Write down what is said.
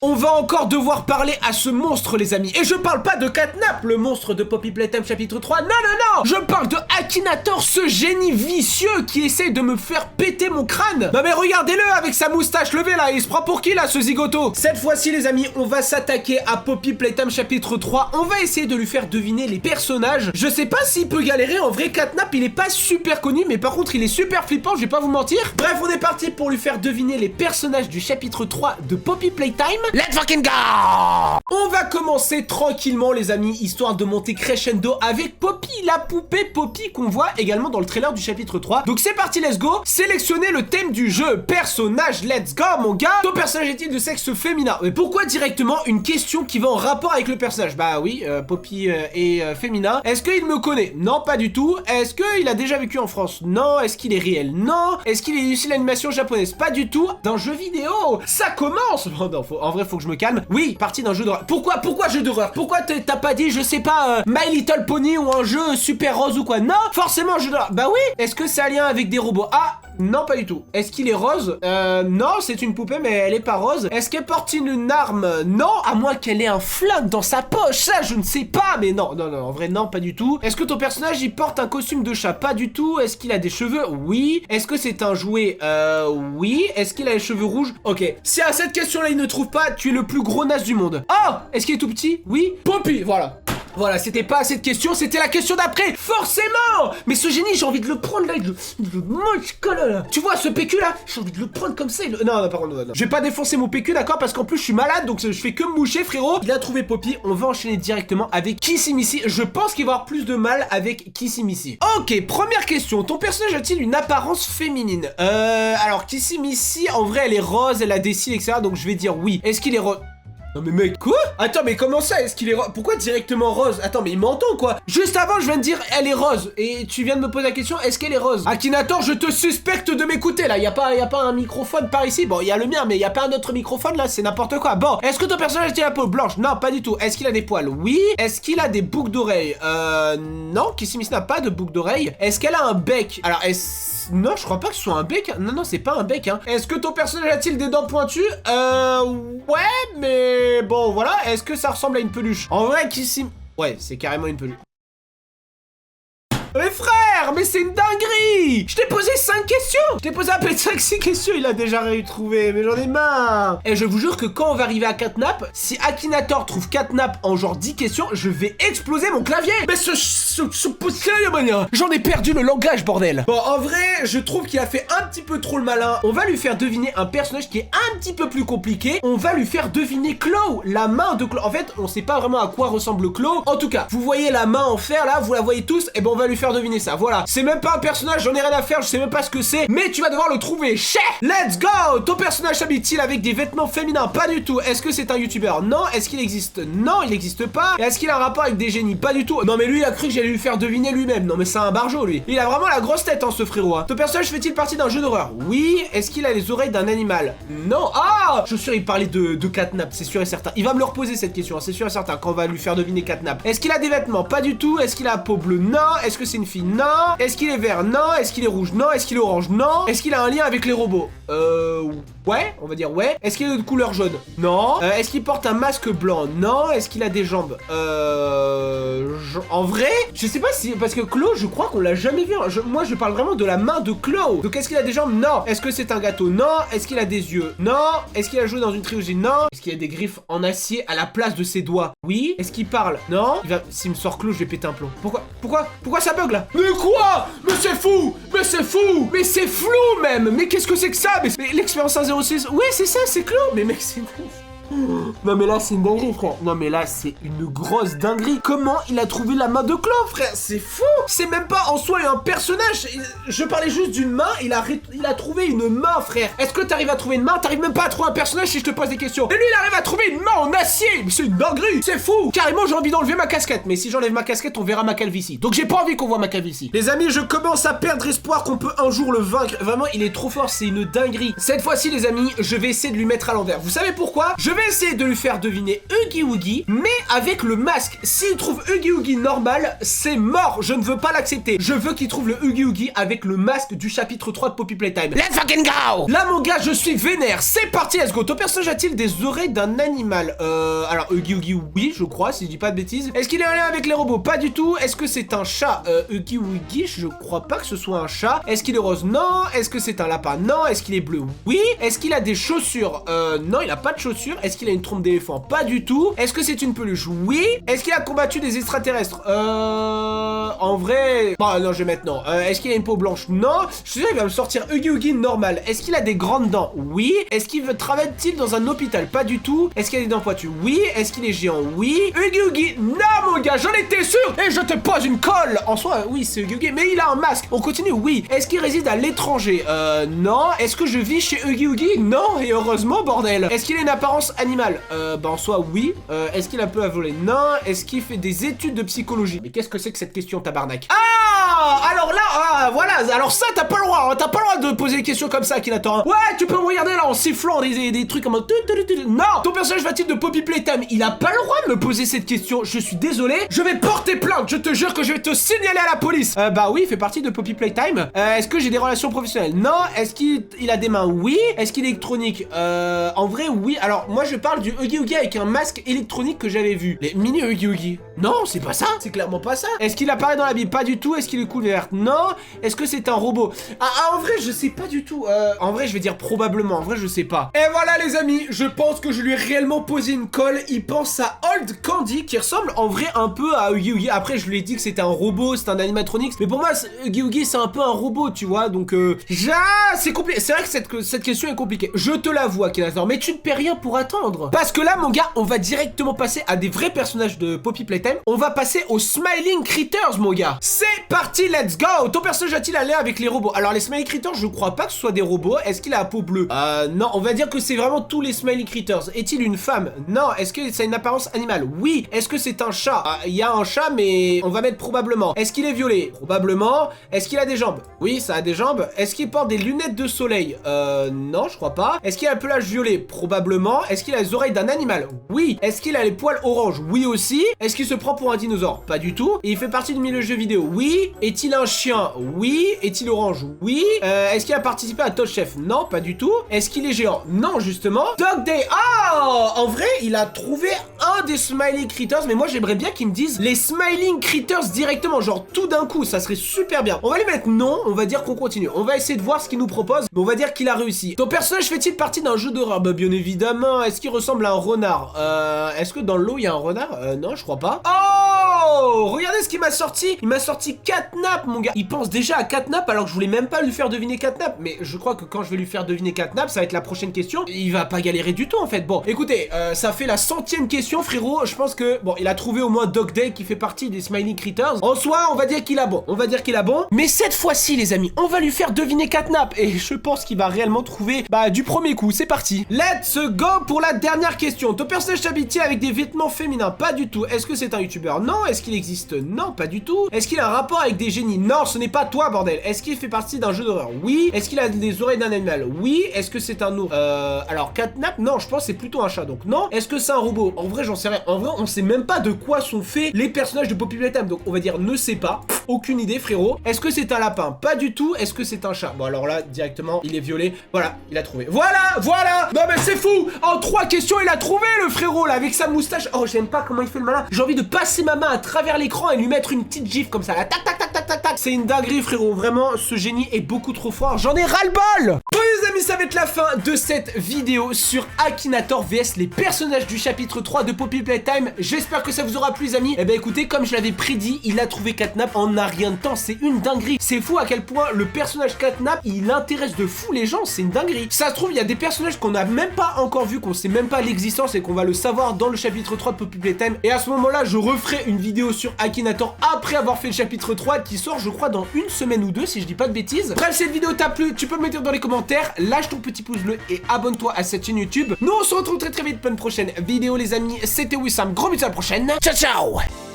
On va encore devoir parler à ce monstre, les amis. Et je parle pas de Catnap, le monstre de Poppy Playtime chapitre 3. Non, non, non. Je parle de Akinator, ce génie vicieux qui essaie de me faire péter mon crâne. Non mais regardez-le avec sa moustache levée là. Il se prend pour qui là, ce zigoto? Cette fois-ci, les amis, on va s'attaquer à Poppy Playtime chapitre 3. On va essayer de lui faire deviner les personnages. Je sais pas s'il peut galérer. En vrai, Catnap, il est pas super connu. Mais par contre, il est super flippant, je vais pas vous mentir. Bref, on est parti pour lui faire deviner les personnages du chapitre 3 de Poppy Playtime. Let's fucking go! On va commencer tranquillement, les amis, histoire de monter crescendo avec Poppy, la poupée Poppy qu'on voit également dans le trailer du chapitre 3. Donc c'est parti, let's go. Sélectionnez le thème du jeu. Personnage, let's go, mon gars. Ton personnage est-il de sexe féminin? Mais pourquoi directement une question qui va en rapport avec le personnage? Bah oui, Poppy est féminin. Est-ce qu'il me connaît? Non, pas du tout. Est-ce qu'il a déjà vécu en France? Non. Est-ce qu'il est réel? Non. Est-ce qu'il est issu de l'animation japonaise? Pas du tout. D'un jeu vidéo. Ça commence. Non, non, en vrai, faut que je me calme. Oui, partie d'un jeu d'horreur. Pourquoi jeu d'horreur? Pourquoi t'as pas dit, je sais pas, My Little Pony ou un jeu super rose ou quoi? Non, forcément un jeu d'horreur. Bah oui. Est-ce que c'est un lien avec des robots? Ah, non, pas du tout. Est-ce qu'il est rose? Non, c'est une poupée, mais elle est pas rose. Est-ce qu'elle porte une arme? Non, à moins qu'elle ait un flingue dans sa poche. Ça, je ne sais pas, mais non, non, non, en vrai, non, pas du tout. Est-ce que ton personnage, il porte un costume de chat? Pas du tout. Est-ce qu'il a des cheveux? Oui. Est-ce que c'est un jouet? Oui. Est-ce qu'il a les cheveux rouges? Ok. Si à cette question-là, il ne trouve pas, tu es le plus gros naze du monde. Oh! Est-ce qu'il est tout petit? Oui. Poppy, voilà. Voilà, c'était pas cette question, c'était la question d'après. Forcément. Mais ce génie, j'ai envie de le prendre là, il le mange là. Tu vois, ce PQ là, j'ai envie de le prendre comme ça. Non, non, par contre, non. Je vais pas défoncer mon PQ, d'accord, parce qu'en plus, je suis malade, donc je fais que me moucher, frérot. Il a trouvé Poppy, on va enchaîner directement avec Kissimissy. Je pense qu'il va avoir plus de mal avec Kissimissy. Ok, première question. Ton personnage a-t-il une apparence féminine? Alors, Kissimissy, en vrai, elle est rose, elle a des cils, etc. Donc, je vais dire oui. Est-ce qu'il est rose? Non mais mec, quoi? Attends, mais comment ça? Est-ce qu'il est rose? Pourquoi directement rose? Attends, mais il m'entend quoi? Juste avant, je viens de dire elle est rose. Et tu viens de me poser la question, est-ce qu'elle est rose? Akinator, je te suspecte de m'écouter là. Y a pas un microphone par ici? Bon, il y a le mien, mais y a pas un autre microphone là, c'est n'importe quoi. Bon, est-ce que ton personnage a la peau blanche? Non, pas du tout. Est-ce qu'il a des poils? Oui. Est-ce qu'il a des boucles d'oreilles? Non, Kissimissy n'a pas de boucles d'oreilles. Est-ce qu'elle a un bec? Alors, non, je crois pas que ce soit un bec. Non, non, c'est pas un bec, hein. Est-ce que ton personnage a-t-il des dents pointues? Ouais, mais bon, voilà. Est-ce que ça ressemble à une peluche? En vrai, ouais, c'est carrément une peluche. Mais frère, mais c'est une dinguerie! Je t'ai posé 5 questions! Je t'ai posé à peine 5-6 questions, il a déjà retrouvé, mais j'en ai marre! Et je vous jure que quand on va arriver à Catnap, si Akinator trouve Catnap en genre 10 questions, je vais exploser mon clavier! Mais j'en ai perdu le langage, bordel! Bon, en vrai, je trouve qu'il a fait un petit peu trop le malin. On va lui faire deviner un personnage qui est un petit peu plus compliqué. On va lui faire deviner Claw, la main de Claw. En fait, on sait pas vraiment à quoi ressemble Claw. En tout cas, vous voyez la main en fer là, vous la voyez tous, et ben on va lui faire deviner ça, voilà. C'est même pas un personnage, j'en ai rien à faire, je sais même pas ce que c'est, mais tu vas devoir le trouver. Let's go. Ton personnage s'habille-t-il avec des vêtements féminins? Pas du tout. Est-ce que c'est un youtubeur? Non. Est-ce qu'il existe? Non, il n'existe pas. Est-ce qu'il a un rapport avec des génies? Pas du tout. Non mais lui, il a cru que j'allais lui faire deviner lui-même. Non mais c'est un barjot, lui. Il a vraiment la grosse tête, hein, ce frérot, hein. Ton personnage fait-il partie d'un jeu d'horreur? Oui. Est-ce qu'il a les oreilles d'un animal? Non. Ah, je suis sûr, il parlait de Catnap, c'est sûr et certain. Il va me le reposer cette question, hein, c'est sûr et certain, quand on va lui faire deviner Catnap. Est-ce qu'il a des vêtements? Pas du tout. Est-ce qu'il a la peau bleue? Non. Est-ce que c'est une fille? Non. Est-ce qu'il est vert? Non. Est-ce qu'il est rouge? Non. Est-ce qu'il est orange? Non. Est-ce qu'il a un lien avec les robots? Ouais, on va dire ouais. Est-ce qu'il est de couleur jaune? Non. Est-ce qu'il porte un masque blanc? Non. Est-ce qu'il a des jambes? En vrai, je sais pas si... Parce que Claw, je crois qu'on l'a jamais vu. Moi, je parle vraiment de la main de Claw. Donc, est-ce qu'il a des jambes? Non. Est-ce que c'est un gâteau? Non. Est-ce qu'il a des yeux? Non. Est-ce qu'il a joué dans une trilogie? Non. Est-ce qu'il a des griffes en acier à la place de ses doigts? Oui. Est-ce qu'il parle? Non. S'il me sort Claw, je vais péter un plomb. Pourquoi ça bug là? Mais quoi? Mais c'est fou! Mais c'est fou! Mais c'est flou même! Mais qu'est-ce que c'est que ça? Mais l'expérience 106... Oui, c'est ça, c'est Claw! Mais mec, c'est... Non mais là c'est une dinguerie, frère. Non mais là c'est une grosse dinguerie. Comment il a trouvé la main de Claw, frère? C'est fou. C'est même pas en soi un personnage. Je parlais juste d'une main. Il a trouvé une main, frère. Est-ce que t'arrives à trouver une main? T'arrives même pas à trouver un personnage si je te pose des questions. Et lui il arrive à trouver une main en acier. Mais c'est une dinguerie. C'est fou. Carrément j'ai envie d'enlever ma casquette. Mais si j'enlève ma casquette on verra ma calvitie. Donc j'ai pas envie qu'on voit ma calvitie. Les amis, je commence à perdre espoir qu'on peut un jour le vaincre. Vraiment il est trop fort, c'est une dinguerie. Cette fois-ci les amis, je vais essayer de lui mettre à l'envers. Vous savez pourquoi? Je vais vais essayer de lui faire deviner Huggy Wuggy, mais avec le masque. S'il trouve Huggy Wuggy normal, c'est mort. Je ne veux pas l'accepter. Je veux qu'il trouve le Huggy Wuggy avec le masque du chapitre 3 de Poppy Playtime. Let's fucking go! Là, mon gars, je suis vénère. C'est parti, let's go. Ton personnage a-t-il des oreilles d'un animal? Alors, Huggy Wuggy, oui, je crois, si je dis pas de bêtises. Est-ce qu'il est en lien avec les robots? Pas du tout. Est-ce que c'est un chat? Huggy Wuggy, je crois pas que ce soit un chat. Est-ce qu'il est rose? Non. Est-ce que c'est un lapin? Non. Est-ce qu'il est bleu? Oui. Est-ce qu'il a des chaussures? Non, il a pas de chaussures. Est-ce qu'il a une trompe d'éléphant? Pas du tout. Est-ce que c'est une peluche? Oui. Est-ce qu'il a combattu des extraterrestres? En vrai... Bon, non, je vais mettre non. Est-ce qu'il a une peau blanche? Non. Je suis sûr, il va me sortir Huggy Wuggy normal. Est-ce qu'il a des grandes dents? Oui. Est-ce qu'il travaille-t-il dans un hôpital? Pas du tout. Est-ce qu'il a des dents pointues? Oui. Est-ce qu'il est géant? Oui. Huggy Wuggy, non, mon gars, j'en étais sûr. Et je te pose une colle. En soi, oui, c'est Huggy Wuggy, mais il a un masque. On continue, oui. Est-ce qu'il réside à l'étranger? Non. Est-ce que je vis chez Huggy Wuggy? Non. Et heureusement, bordel. Est-ce qu'il a une apparence animale? En soi, oui. Est-ce qu'il a un peu à voler? Non. Est-ce qu'il fait des études de psychologie? Mais qu'est-ce que c'est que cette question, tabarnak? Ah! Alors là, voilà. Alors ça, t'as pas le droit. Hein. T'as pas le droit de poser des questions comme ça, Akinator. Ouais, tu peux me regarder là en sifflant des trucs comme... Non! Ton personnage va-t-il de Poppy Playtime? Il a pas le droit de me poser cette question. Je suis désolé. Je vais porter plainte. Je te jure que je vais te signaler à la police. Bah oui, il fait partie de Poppy Playtime. Est-ce que j'ai des relations professionnelles? Non. Est-ce qu'il a des mains? Oui. Est-ce qu'il est électronique? En vrai, oui. Alors, moi, je parle du Huggy Wuggy avec un masque électronique que j'avais vu. Les mini Huggy Wuggy. Non, c'est pas ça. C'est clairement pas ça. Est-ce qu'il apparaît dans la Bible? Pas du tout. Est-ce qu'il est couvert? Non. Est-ce que c'est un robot? En vrai, je sais pas du tout. En vrai, je vais dire probablement. En vrai, je sais pas. Et voilà, les amis. Je pense que je lui ai réellement posé une colle. Il pense à Old Candy, qui ressemble en vrai un peu à Huggy Wuggy. Après, je lui ai dit que c'était un robot, c'est un animatronics. Mais pour moi, Huggy Wuggy, c'est un peu un robot, tu vois. Donc, c'est compliqué. C'est vrai que cette question est compliquée. Je te l'avoue, Akinator. Mais tu ne paies rien pour attendre. Parce que là, mon gars, on va directement passer à des vrais personnages de Poppy Playtime. On va passer aux Smiling Critters, mon gars. C'est parti, let's go. Ton personnage a-t-il un lien avec les robots? Alors, les Smiling Critters, je crois pas que ce soit des robots. Est-ce qu'il a la peau bleue? Non, on va dire que c'est vraiment tous les Smiling Critters. Est-il une femme? Non. Est-ce que ça a une apparence animale? Oui. Est-ce que c'est un chat? Il y a un chat, mais on va mettre probablement. Est-ce qu'il est violet? Probablement. Est-ce qu'il a des jambes? Oui, ça a des jambes. Est-ce qu'il porte des lunettes de soleil? Non, je crois pas. Est-ce qu'il a un pelage violet? Probablement. Est-ce qu'il a les oreilles d'un animal? Oui. Est-ce qu'il a les poils orange? Oui aussi. Est-ce qu'il se prend pour un dinosaure? Pas du tout. Et il fait partie du milieu jeu vidéo? Oui. Est-il un chien? Oui. Est-il orange? Oui. Est-ce qu'il a participé à Top Chef? Non, pas du tout. Est-ce qu'il est géant? Non, justement. Dog Day. Ah! En vrai, il a trouvé un des Smiling Critters, mais moi j'aimerais bien qu'il me dise les Smiling Critters directement, genre tout d'un coup, ça serait super bien. On va lui mettre non, on va dire qu'on continue. On va essayer de voir ce qu'il nous propose, mais on va dire qu'il a réussi. Ton personnage fait-il partie d'un jeu d'horreur? Bah bien évidemment. Est-ce qu'il ressemble à un renard? Est-ce que dans l'eau il y a un renard? Non, je crois pas. Oh! Regardez ce qu'il m'a sorti. Il m'a sorti Catnap, mon gars. Il pense déjà à Catnap alors que je voulais même pas lui faire deviner Catnap. Mais je crois que quand je vais lui faire deviner Catnap, ça va être la prochaine question. Il va pas galérer du tout en fait. Bon, écoutez, ça fait la 100e question, frérot. Je pense que, bon, il a trouvé au moins Dog Day qui fait partie des Smiling Critters. En soi, on va dire qu'il a bon. On va dire qu'il a bon. Mais cette fois-ci, les amis, on va lui faire deviner Catnap. Et je pense qu'il va réellement trouver, bah, du premier coup. C'est parti. Let's go pour la dernière question. Ton personnage s'habille avec des vêtements féminins? Pas du tout. Est-ce que c'est un youtubeur? Non. Est-ce qu'il existe? Non, pas du tout. Est-ce qu'il a un rapport avec des génies? Non, ce n'est pas toi, bordel. Est-ce qu'il fait partie d'un jeu d'horreur? Oui. Est-ce qu'il a les oreilles d'un animal? Oui. Est-ce que c'est un ours? Alors, Catnap, non, je pense que c'est plutôt un chat, donc non. Est-ce que c'est un robot? En vrai, j'en sais rien. En vrai, on sait même pas de quoi sont faits les personnages de Poppy Playtime, donc on va dire ne sait pas. Aucune idée, frérot. Est-ce que c'est un lapin? Pas du tout. Est-ce que c'est un chat? Bon, alors là, directement, il est violet. Voilà, il a trouvé. Voilà. Non, mais c'est fou. En 3 questions, il a trouvé, le frérot, là, avec sa moustache. Oh, j'aime pas comment il fait le malin. J'ai envie de passer ma main à travers l'écran et lui mettre une petite gifle comme ça, là. Tac, tac, tac, tac, tac, tac. C'est une dinguerie, frérot. Vraiment, ce génie est beaucoup trop fort. J'en ai ras-le-bol. Bon, les amis, ça va être la fin de cette vidéo sur Akinator vs les personnages du chapitre 3 de Poppy Playtime. J'espère que ça vous aura plu, les amis. Eh ben, écoutez, comme je l'avais prédit, il a trouvé Catnap en un rien de temps. C'est une dinguerie. C'est fou à quel point le personnage Catnap, il intéresse de fou les gens. C'est une dinguerie. Ça se trouve, il y a des personnages qu'on n'a même pas encore vu, qu'on sait même pas l'existence et qu'on va le savoir dans le chapitre 3 de Poppy Playtime. Et à ce moment-là, je referai une vidéo sur Akinator après avoir fait le chapitre 3 qui sort, je crois, dans une semaine ou deux, si je dis pas de bêtises. Bref, cette vidéo t'a plu, tu peux me le dire dans les commentaires. Lâche ton petit pouce bleu et abonne-toi à cette chaîne YouTube. Nous, on se retrouve très vite pour une prochaine vidéo, les amis. C'était Wissam. Gros bisous à la prochaine. Ciao, ciao!